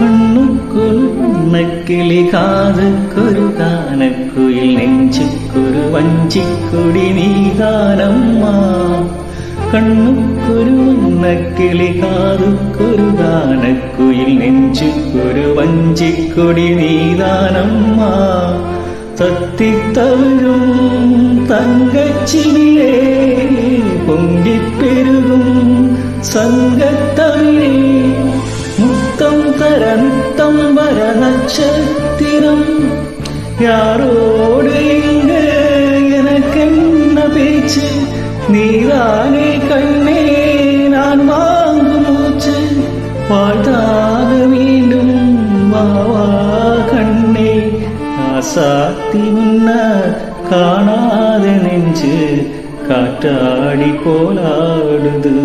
கண்ணுக்குள் நக்கிளி காதுக்கொரு கானக்குயில் நெஞ்சுக்கொரு வஞ்சிக்கொடி நீதானம்மா. கண்ணுக்கொரு நக்கிளி காதுக்கொரு கானக்குயில் நெஞ்சுக்கொரு வஞ்சிக்கொடி நீதானம்மா. தத்தித் தவிழும் தங்கச்சிலே பொங்கிப் பெருகும் சங்கத்தமிழே, முத்தம் தர நித்தம் வர நட்சத்திரம் யாரோடு இங்கு எனக்கென்ன பேச்சு, நீதானே கண்ணே நான் வாங்கும் மூச்சு, வாழ்த்தாக மீண்டும் வாவா கண்ணே. ஆசாத்தி முன்ன காணாத நெஞ்சு காற்றாடி போலாடுது.